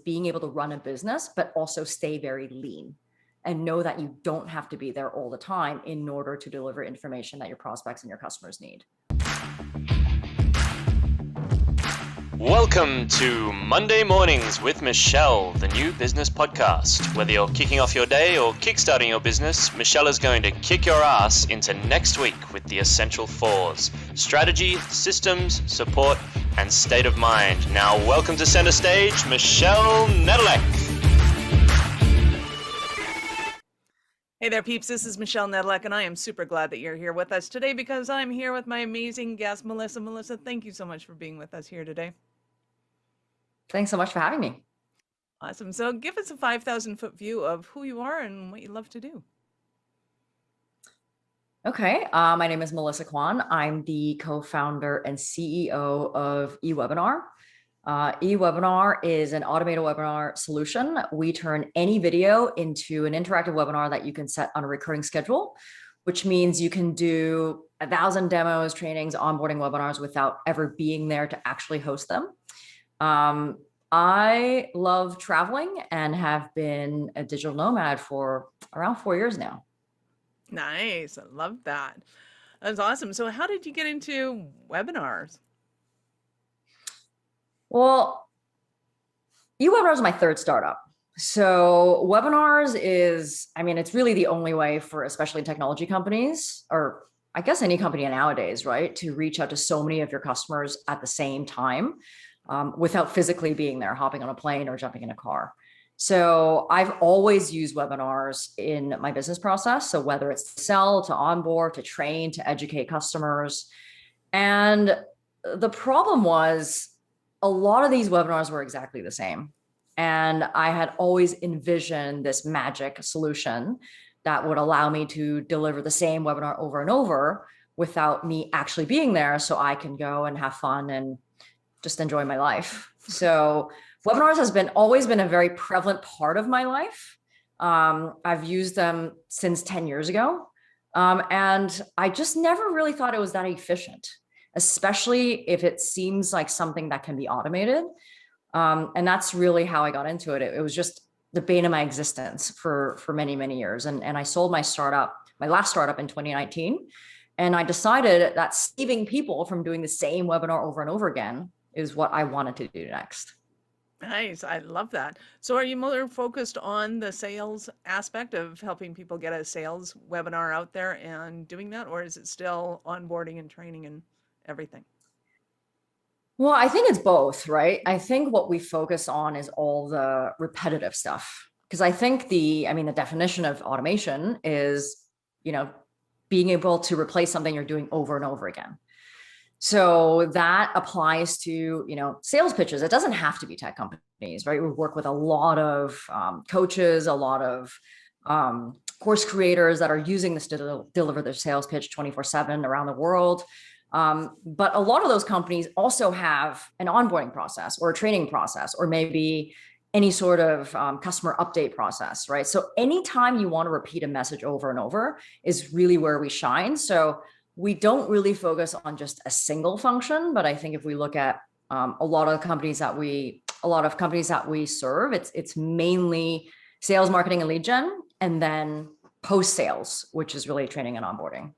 being able to run a business, but also stay very lean and know that you don't have to be there all the time in order to deliver information that your prospects and your customers need. Welcome to Monday Mornings with Michelle, the new business podcast. Whether you're kicking off your day or kickstarting your business, Michelle is going to kick your ass into next week with the essential fours: strategy, systems, support, and state of mind. Now, welcome to center stage, Michelle Nedelec. Hey there, peeps. This is Michelle Nedelec, and I am super glad that you're here with us today because I'm here with my amazing guest, Melissa. Melissa, thank you so much for being with us here today. Thanks so much for having me. Awesome. So give us a 5,000-foot view of who you are and what you love to do. Okay. My name is Melissa Kwan. I'm the co-founder and CEO of eWebinar. eWebinar is an automated webinar solution. We turn any video into an interactive webinar that you can set on a recurring schedule, which means you can do 1,000 demos, trainings, onboarding webinars without ever being there to actually host them. I love traveling and have been a digital nomad for around 4 years now. Nice. I love that. That's awesome. So how did you get into webinars? Well, eWebinar is my third startup. So webinars is, it's really the only way for especially technology companies, or I guess any company nowadays, right, to reach out to so many of your customers at the same time without physically being there, hopping on a plane or jumping in a car. So I've always used webinars in my business process. So whether it's to sell, to onboard, to train, to educate customers. And the problem was, a lot of these webinars were exactly the same. And I had always envisioned this magic solution that would allow me to deliver the same webinar over and over without me actually being there, so I can go and have fun and just enjoy my life. So webinars has always been a very prevalent part of my life. I've used them since 10 years ago. And I just never really thought it was that efficient, especially if it seems like something that can be automated. And that's really how I got into it. It was just the bane of my existence for many, many years. And I sold my last startup in 2019. And I decided that saving people from doing the same webinar over and over again is what I wanted to do next. Nice. I love that. So are you more focused on the sales aspect of helping people get a sales webinar out there and doing that? Or is it still onboarding and training and everything? Well, I think it's both, right? I think what we focus on is all the repetitive stuff. Because I think the definition of automation is, being able to replace something you're doing over and over again. So that applies to, sales pitches. It doesn't have to be tech companies, right? We work with a lot of coaches, a lot of course creators that are using this to deliver their sales pitch 24/7 around the world. But a lot of those companies also have an onboarding process or a training process, or maybe any sort of customer update process, right? So anytime you want to repeat a message over and over is really where we shine. So we don't really focus on just a single function, but I think if we look at a lot of companies that we serve, it's mainly sales, marketing, and lead gen, and then post sales, which is really training and onboarding.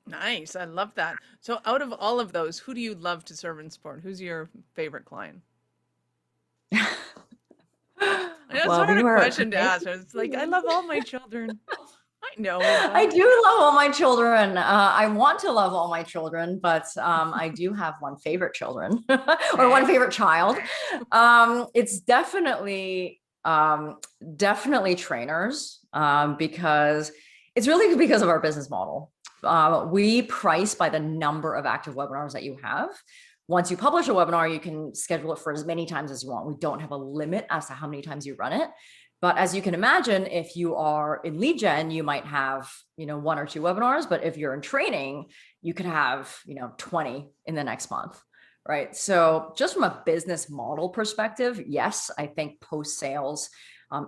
Nice. I love that. So out of all of those, who do you love to serve and support? Who's your favorite client? That's a hard question to ask. It's like, I love all my children. I know. I do love all my children. I want to love all my children, but I do have one favorite children or one favorite child. It's definitely trainers because it's really because of our business model. We price by the number of active webinars that you have. Once you publish a webinar, you can schedule it for as many times as you want. We don't have a limit as to how many times you run it. But as you can imagine, if you are in lead gen, you might have, 1 or 2 webinars. But if you're in training, you could have, 20 in the next month, right? So just from a business model perspective, yes, I think post sales,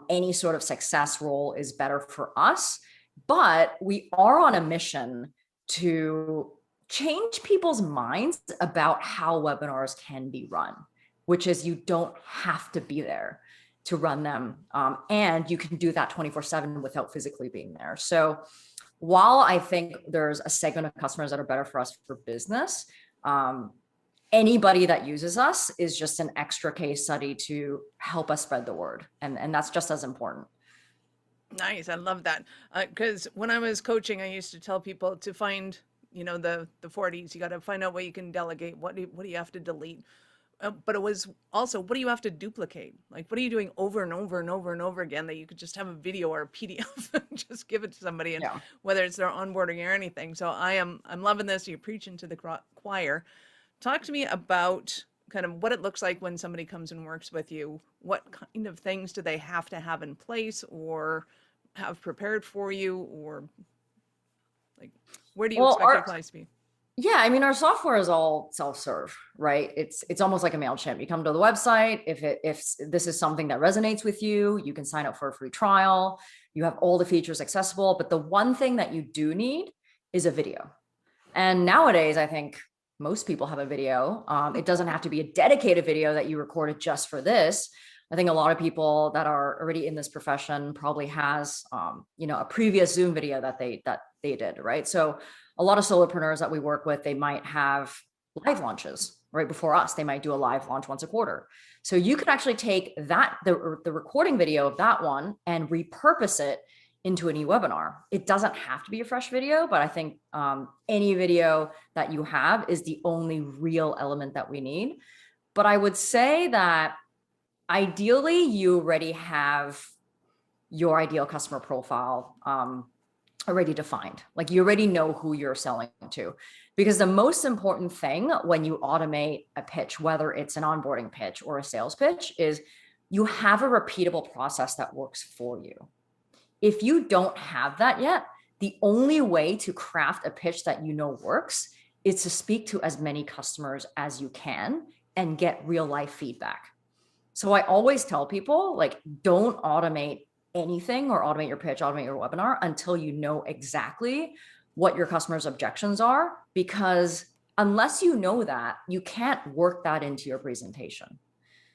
any sort of success role is better for us. But we are on a mission to change people's minds about how webinars can be run. which is you don't have to be there to run them. And you can do that 24/7 without physically being there. So while I think there's a segment of customers that are better for us for business, anybody that uses us is just an extra case study to help us spread the word. And that's just as important. Nice. I love that. Because when I was coaching, I used to tell people to find, the 40s. You got to find out what you can delegate. What do you have to delete? But it was also, what do you have to duplicate? Like, what are you doing over and over and over and over again that you could just have a video or a PDF and just give it to somebody, and Yeah. whether it's their onboarding or anything. So I'm loving this. You're preaching to the choir. Talk to me about kind of what it looks like when somebody comes and works with you. What kind of things do they have to have in place or have prepared for you, or like, where do you expect your clients to be? Yeah, I mean, our software is all self-serve, right? It's almost like a MailChimp. You come to the website. If this is something that resonates with you, you can sign up for a free trial. You have all the features accessible, but the one thing that you do need is a video. And nowadays, I think most people have a video. It doesn't have to be a dedicated video that you recorded just for this. I think a lot of people that are already in this profession probably has, a previous Zoom video that they did, right? So a lot of solopreneurs that we work with, they might have live launches right before us. They might do a live launch once a quarter. So you could actually take that, the recording video of that one, and repurpose it into an eWebinar. It doesn't have to be a fresh video, but I think any video that you have is the only real element that we need. But I would say that ideally you already have your ideal customer profile already defined. Like, you already know who you're selling to, because the most important thing when you automate a pitch, whether it's an onboarding pitch or a sales pitch, is you have a repeatable process that works for you. If you don't have that yet, the only way to craft a pitch that works is to speak to as many customers as you can and get real life feedback. So I always tell people, like, don't automate anything or automate your pitch, automate your webinar until you know exactly what your customers' objections are, because unless you know that, you can't work that into your presentation.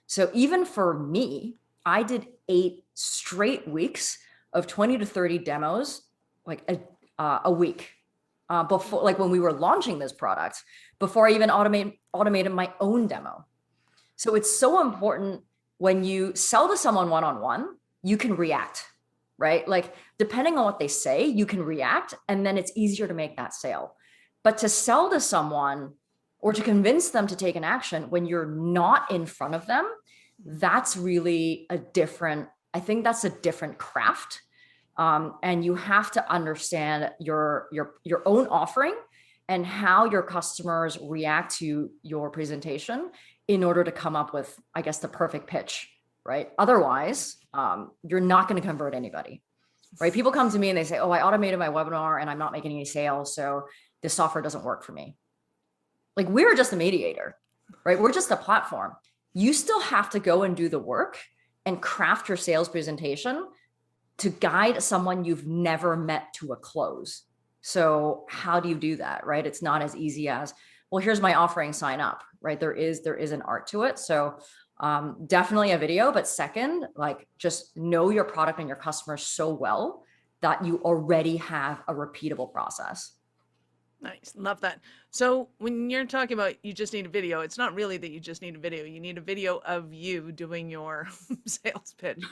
So even for me, I did 8 straight weeks of 20 to 30 demos, like a week, before, like when we were launching this product, before I even automated my own demo. So it's so important when you sell to someone one-on-one, you can react, right? Like, depending on what they say, you can react, and then it's easier to make that sale. But to sell to someone or to convince them to take an action when you're not in front of them, that's really I think that's a different craft. And you have to understand your own offering and how your customers react to your presentation in order to come up with, I guess, the perfect pitch, right? Otherwise, you're not going to convert anybody, right? People come to me and they say, oh, I automated my webinar and I'm not making any sales, so this software doesn't work for me. Like, we're just a mediator, right? We're just a platform. You still have to go and do the work and craft your sales presentation to guide someone you've never met to a close. So how do you do that, right? It's not as easy as, well, here's my offering, sign up, right? There is an art to it. So definitely a video, but second, like, just know your product and your customers so well that you already have a repeatable process. Nice. Love that. So when you're talking about you just need a video, it's not really that you just need a video. You need a video of you doing your sales pitch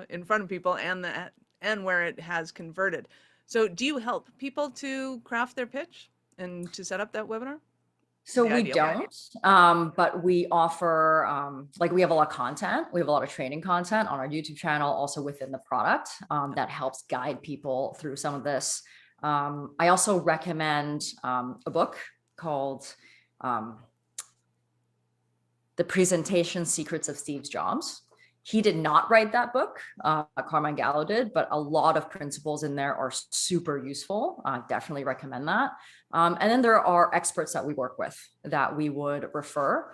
in front of people, and where it has converted. So do you help people to craft their pitch and to set up that webinar? So we don't, but we offer, like, we have a lot of content. We have a lot of training content on our YouTube channel, also within the product, that helps guide people through some of this. I also recommend a book called The Presentation Secrets of Steve Jobs. He did not write that book, Carmine Gallo did, but a lot of principles in there are super useful. Definitely recommend that. And then there are experts that we work with that we would refer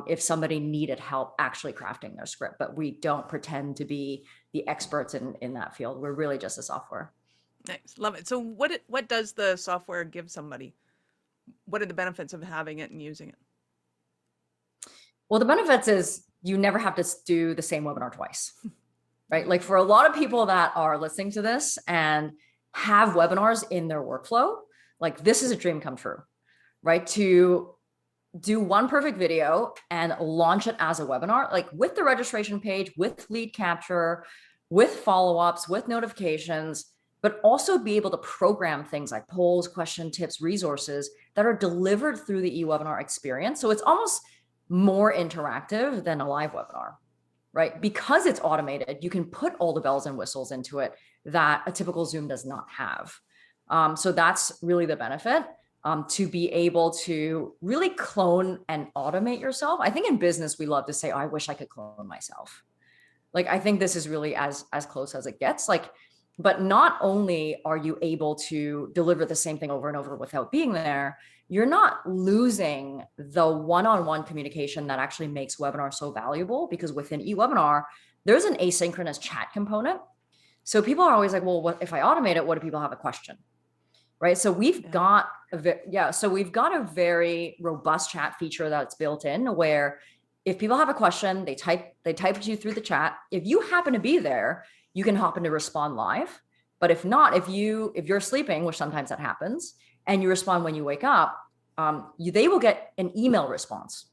if somebody needed help actually crafting their script, but we don't pretend to be the experts in that field. We're really just a software. Nice. Love it. So what does the software give somebody? What are the benefits of having it and using it? Well, the benefits is you never have to do the same webinar twice, right? Like for a lot of people that are listening to this and have webinars in their workflow, like this is a dream come true, right? To do one perfect video and launch it as a webinar, like with the registration page, with lead capture, with follow-ups, with notifications, but also be able to program things like polls, question tips, resources that are delivered through the eWebinar experience. So it's almost more interactive than a live webinar, right? Because it's automated, you can put all the bells and whistles into it that a typical Zoom does not have. So that's really the benefit, to be able to really clone and automate yourself. I think in business, we love to say, oh, I wish I could clone myself. Like, I think this is really as close as it gets. Like, but not only are you able to deliver the same thing over and over without being there, you're not losing the one-on-one communication that actually makes webinar so valuable, because within eWebinar, there's an asynchronous chat component. So people are always like, well, what if I automate it? What do people have a question? Right. So we've got we've got a very robust chat feature that's built in, where if people have a question, they type it to you through the chat. If you happen to be there, you can hop in to respond live. But if not, if you're sleeping, which sometimes that happens, and you respond when you wake up, they will get an email response.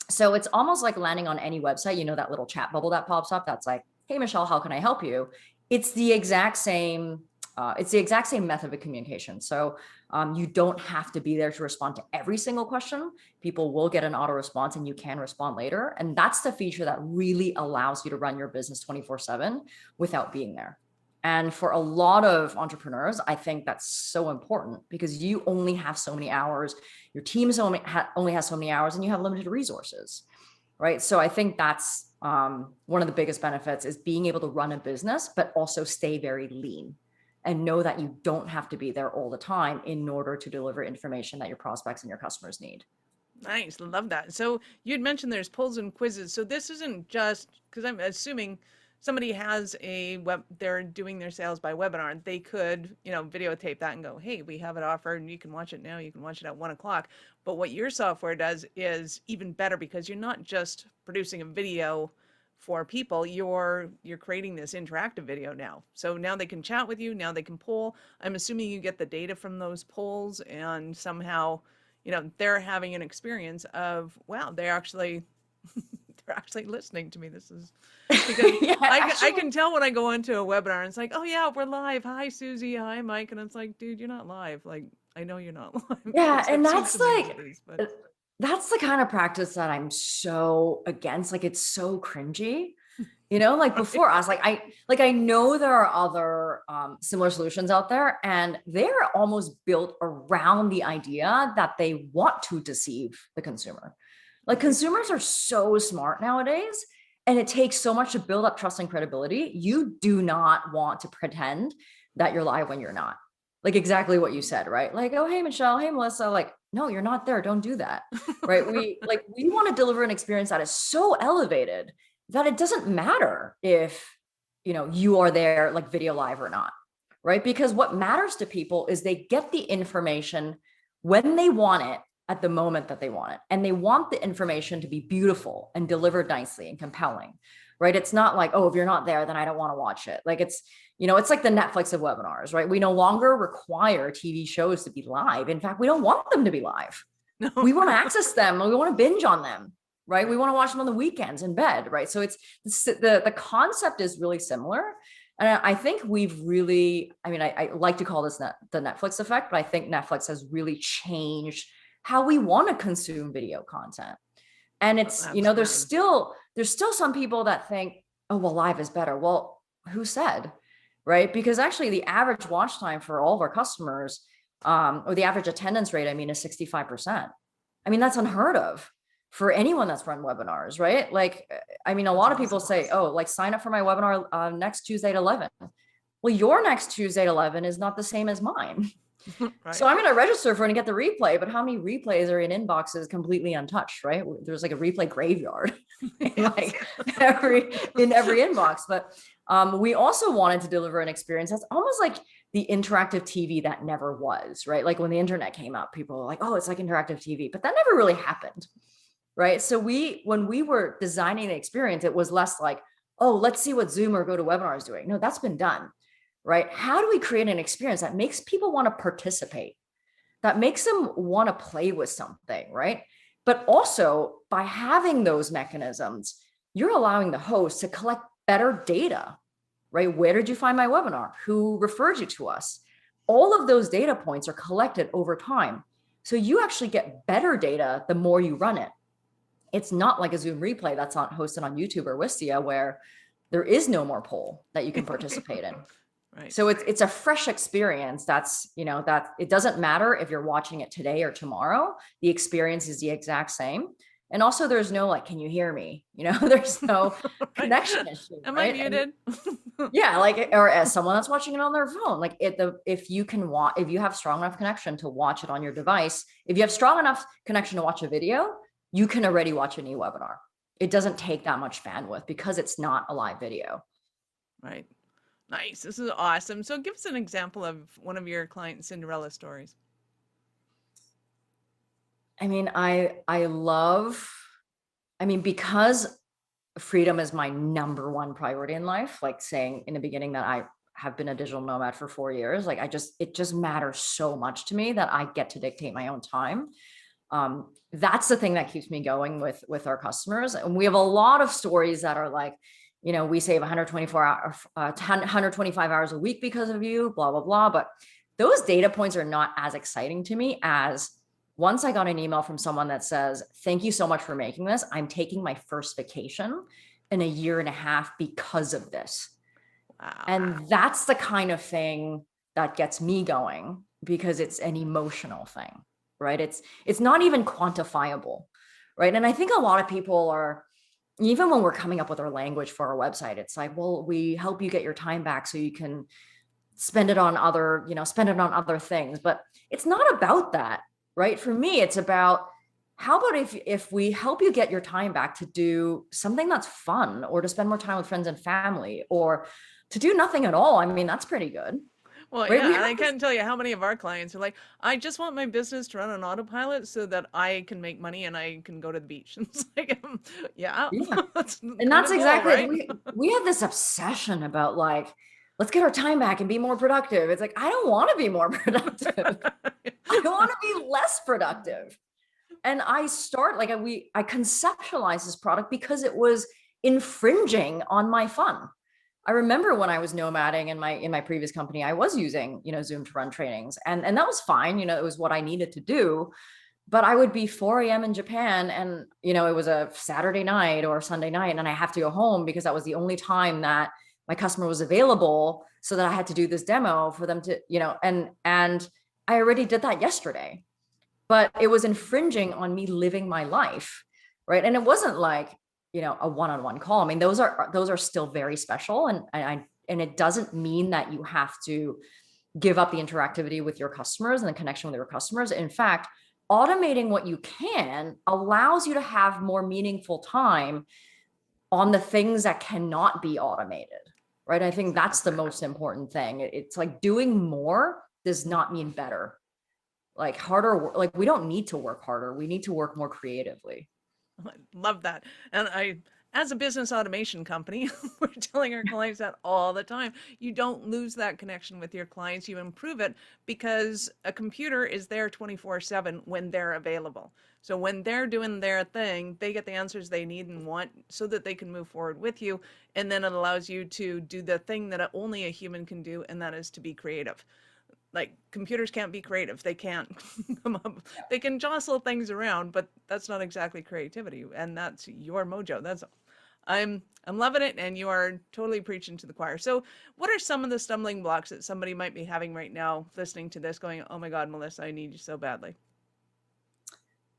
So it's almost like landing on any website, that little chat bubble that pops up. That's like, hey, Michelle, how can I help you? It's the exact same method of communication. So you don't have to be there to respond to every single question. People will get an auto response and you can respond later. And that's the feature that really allows you to run your business 24/7 without being there. And for a lot of entrepreneurs, I think that's so important, because you only have so many hours, your team only has so many hours, and you have limited resources, right? So I think that's one of the biggest benefits, is being able to run a business, but also stay very lean and know that you don't have to be there all the time in order to deliver information that your prospects and your customers need. Nice. Love that. So you'd mentioned there's polls and quizzes. So this isn't just, because I'm assuming somebody has they're doing their sales by webinar. They could, videotape that and go, hey, we have it offered and you can watch it now. You can watch it at 1:00. But what your software does is even better, because you're not just producing a video for people, you're creating this interactive video now. So now they can chat with you, now they can poll. I'm assuming you get the data from those polls, and somehow, they're having an experience of, wow, they're actually listening to me. This is because Yeah, I can tell when I go into a webinar and it's like, oh yeah, we're live. Hi Susie, hi Mike. And it's like, dude, you're not live. Like, I know you're not live. Yeah, and that's like, but that's the kind of practice that I'm so against. Like, it's so cringy. Like before us, I know there are other similar solutions out there, and they're almost built around the idea that they want to deceive the consumer. Like, consumers are so smart nowadays, and it takes so much to build up trust and credibility. You do not want to pretend that you're live when you're not. Like, exactly what you said, right? Like, oh, hey, Michelle, hey, Melissa, like, no, you're not there. Don't do that, right? We want to deliver an experience that is so elevated that it doesn't matter if, you are there, like video live or not, right? Because what matters to people is they get the information when they want it, at the moment that they want it. And they want the information to be beautiful and delivered nicely and compelling, right? It's not like, oh, if you're not there, then I don't want to watch it. Like, it's like the Netflix of webinars, right? We no longer require TV shows to be live. In fact, we don't want them to be live. no. We want to access them. We want to binge on them, right? We want to watch them on the weekends in bed, right? So it's the concept is really similar. And I think we've really, I like to call this the Netflix effect, but I think Netflix has really changed how we want to consume video content. And it's, there's still some people that think, oh, well, live is better. Well, who said, right? Because actually the average watch time for all of our customers, or the average attendance rate, is 65%. That's unheard of for anyone that's run webinars, right? Like, a lot of people say, oh, like, sign up for my webinar next Tuesday at 11. Well, your next Tuesday at 11 is not the same as mine. Right. So I'm going to register for it and get the replay, but how many replays are in inboxes completely untouched, right? There's like a replay graveyard in every inbox. But we also wanted to deliver an experience that's almost like the interactive TV that never was, right? Like when the internet came out, people were like, oh, it's like interactive TV, but that never really happened, right? So when we were designing the experience, it was less like, oh, let's see what Zoom or GoToWebinar is doing. No, that's been done, right? How do we create an experience that makes people want to participate, that makes them want to play with something, right? But also by having those mechanisms, you're allowing the host to collect better data, right? Where did you find my webinar? Who referred you to us? All of those data points are collected over time. So you actually get better data the more you run it. It's not like a Zoom replay that's not hosted on YouTube or Wistia where there is no more poll that you can participate in. Right. So it's a fresh experience. That's, that it doesn't matter if you're watching it today or tomorrow, the experience is the exact same. And also there's no like, can you hear me? There's no connection issue. Am right? I muted? Yeah, like, or as someone that's watching it on their phone, like if you can watch, if you have strong enough connection to watch it on your device, if you have strong enough connection to watch a video, you can already watch an eWebinar. It doesn't take that much bandwidth because it's not a live video. Right. Nice. This is awesome. So give us an example of one of your client Cinderella stories. I mean, because freedom is my number one priority in life, like saying in the beginning that I have been a digital nomad for 4 years, like it just matters so much to me that I get to dictate my own time. That's the thing that keeps me going with our customers. And we have a lot of stories that are like, we save 125 hours a week because of you, blah, blah, blah. But those data points are not as exciting to me as once I got an email from someone that says, thank you so much for making this. I'm taking my first vacation in 1.5 years because of this. Wow. And that's the kind of thing that gets me going because it's an emotional thing, right? It's not even quantifiable, right? And I think a lot of people are, even when we're coming up with our language for our website, it's like, well, we help you get your time back so you can spend it on other things. But it's not about that, right? For me, it's about how about if we help you get your time back to do something that's fun or to spend more time with friends and family or to do nothing at all. I mean, that's pretty good. Well, Right? yeah, I can't tell you how many of our clients are like, I just want my business to run on autopilot so that I can make money and I can go to the beach. It's like, yeah. That's exactly, right? We have this obsession about like, let's get our time back and be more productive. It's like, I don't want to be more productive. I want to be less productive. And I conceptualized this product because it was infringing on my fun. I remember when I was nomading in my previous company, I was using, Zoom to run trainings and that was fine. It was what I needed to do, but I would be 4 a.m. in Japan and, it was a Saturday night or Sunday night and I have to go home because that was the only time that my customer was available so that I had to do this demo for them to, and I already did that yesterday, but it was infringing on me living my life. Right. And it wasn't like, a one-on-one call. I mean, those are still very special. And it doesn't mean that you have to give up the interactivity with your customers and the connection with your customers. In fact, automating what you can allows you to have more meaningful time on the things that cannot be automated. Right. I think that's the most important thing. It's like doing more does not mean better. Like harder, like we don't need to work harder. We need to work more creatively. I love that. And as a business automation company, we're telling our clients that all the time. You don't lose that connection with your clients. You improve it because a computer is there 24/7 when they're available. So when they're doing their thing, they get the answers they need and want so that they can move forward with you. And then it allows you to do the thing that only a human can do, and that is to be creative. Like computers can't be creative. They can't come up. They can jostle things around, but that's not exactly creativity. And that's your mojo. I'm loving it. And you are totally preaching to the choir. So what are some of the stumbling blocks that somebody might be having right now, listening to this going, oh my God, Melissa, I need you so badly?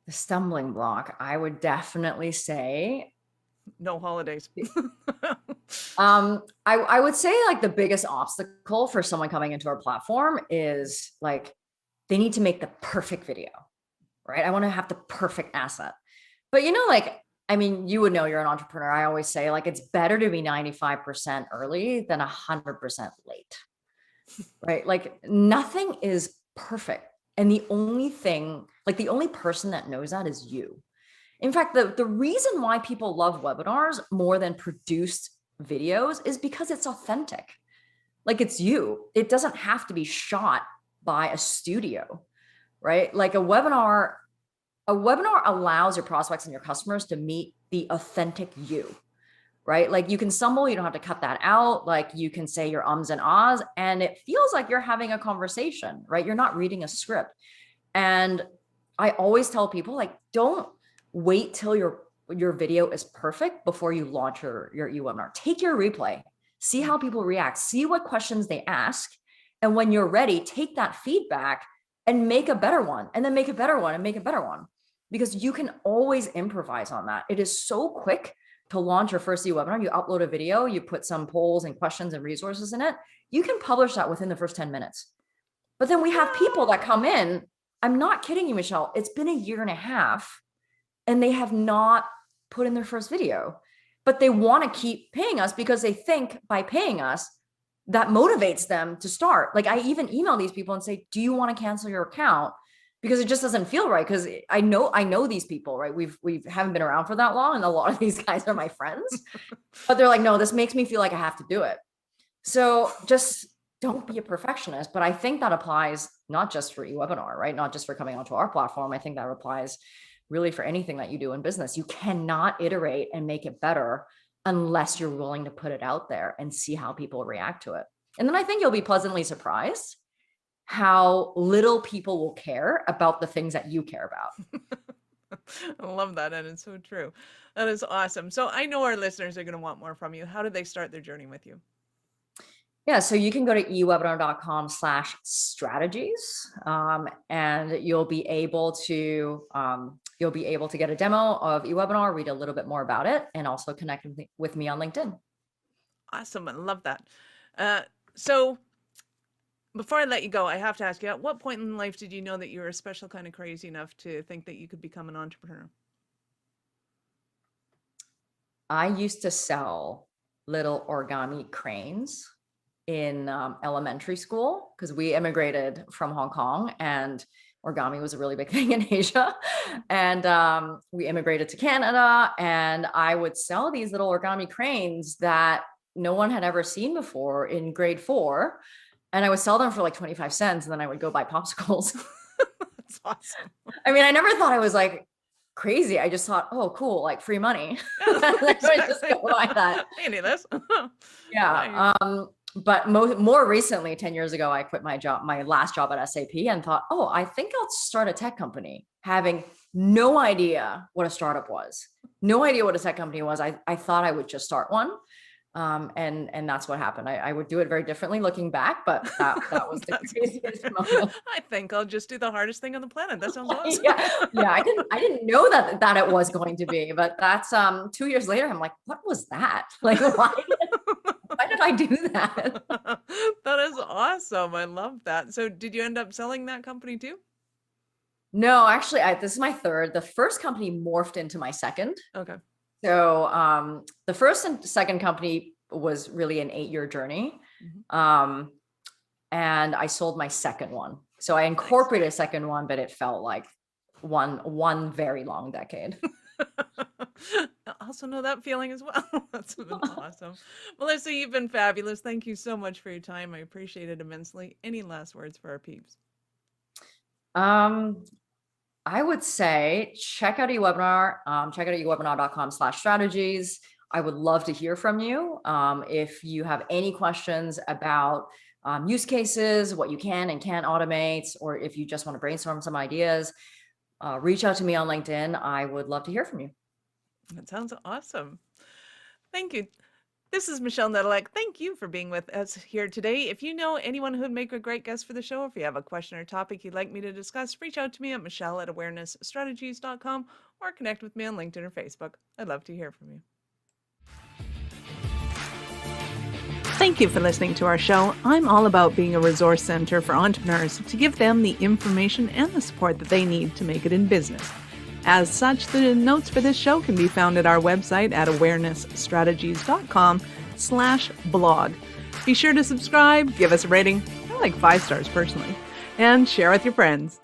The stumbling block, I would definitely say no holidays. I would say like the biggest obstacle for someone coming into our platform is like, they need to make the perfect video, right? I want to have the perfect asset, but like, I mean, you would know, you're an entrepreneur. I always say like, it's better to be 95% early than 100% late, right? Like nothing is perfect. And the only thing, like the only person that knows that is you. In fact, the reason why people love webinars more than produced videos is because it's authentic. Like it's you. It doesn't have to be shot by a studio, right? Like a webinar allows your prospects and your customers to meet the authentic you, right? Like you can stumble, you don't have to cut that out. Like you can say your ums and ahs, and it feels like you're having a conversation, right? You're not reading a script. And I always tell people, like, don't wait till your video is perfect before you launch your eWebinar. Take your replay, see how people react, see what questions they ask. And when you're ready, take that feedback and make a better one, and then make a better one and make a better one, because you can always improvise on that. It is so quick to launch your first eWebinar. You upload a video, you put some polls and questions and resources in it. You can publish that within the first 10 minutes. But then we have people that come in, I'm not kidding you, Michelle, it's been a year and a half and they have not put in their first video, but they want to keep paying us because they think by paying us, that motivates them to start. Like I even email these people and say, do you want to cancel your account? Because it just doesn't feel right. Because I know these people, right? We haven't been around for that long. And a lot of these guys are my friends, but they're like, no, this makes me feel like I have to do it. So just don't be a perfectionist. But I think that applies not just for eWebinar, right? Not just for coming onto our platform. I think that applies really for anything that you do in business. You cannot iterate and make it better unless you're willing to put it out there and see how people react to it. And then I think you'll be pleasantly surprised how little people will care about the things that you care about. I love that. And it's so true. That is awesome. So I know our listeners are going to want more from you. How do they start their journey with you? Yeah, so you can go to ewebinar.com/strategies, and you'll be able to get a demo of eWebinar, read a little bit more about it, and also connect with me on LinkedIn. Awesome. I love that. So before I let you go, I have to ask you, at what point in life did you know that you were a special kind of crazy enough to think that you could become an entrepreneur? I used to sell little origami cranes in elementary school because we immigrated from Hong Kong and origami was a really big thing in Asia. And we immigrated to Canada, and I would sell these little origami cranes that no one had ever seen before in grade 4. And I would sell them for like 25 cents, and then I would go buy popsicles. That's awesome. I mean, I never thought I was like crazy. I just thought, oh, cool, like free money. Yeah, exactly. Just go buy that. I need this. Yeah. But more recently, 10 years ago, I quit my last job at SAP, and thought, oh, I think I'll start a tech company, having no idea what a startup was, no idea what a tech company was. I thought I would just start one. And that's what happened. I would do it very differently looking back, but that was the craziest moment. I think I'll just do the hardest thing on the planet. That sounds awesome. Yeah. I didn't know that it was going to be, but that's 2 years later. I'm like, what was that? Like, why did I do that? That is awesome. I love that. So did you end up selling that company too? No, actually, this is my third. The first company morphed into my second. Okay. So the first and second company was really an 8-year journey. Mm-hmm. And I sold my second one. So I incorporated a second one, but it felt like one very long decade. I also know that feeling as well. That's been awesome. Melissa, you've been fabulous. Thank you so much for your time. I appreciate it immensely. Any last words for our peeps? I would say check out eWebinar. Check out ewebinar.com/strategies. I would love to hear from you. If you have any questions about use cases, what you can and can't automate, or if you just want to brainstorm some ideas, reach out to me on LinkedIn. I would love to hear from you. That sounds awesome. Thank you. This is Michelle Nedelec. Thank you for being with us here today. If you know anyone who'd make a great guest for the show, if you have a question or topic you'd like me to discuss, reach out to me at michelle@awarenessstrategies.com or connect with me on LinkedIn or Facebook. I'd love to hear from you. Thank you for listening to our show. I'm all about being a resource center for entrepreneurs to give them the information and the support that they need to make it in business. As such, the notes for this show can be found at our website at awarenessstrategies.com/blog. Be sure to subscribe, give us a rating. I like 5 stars personally, and share with your friends.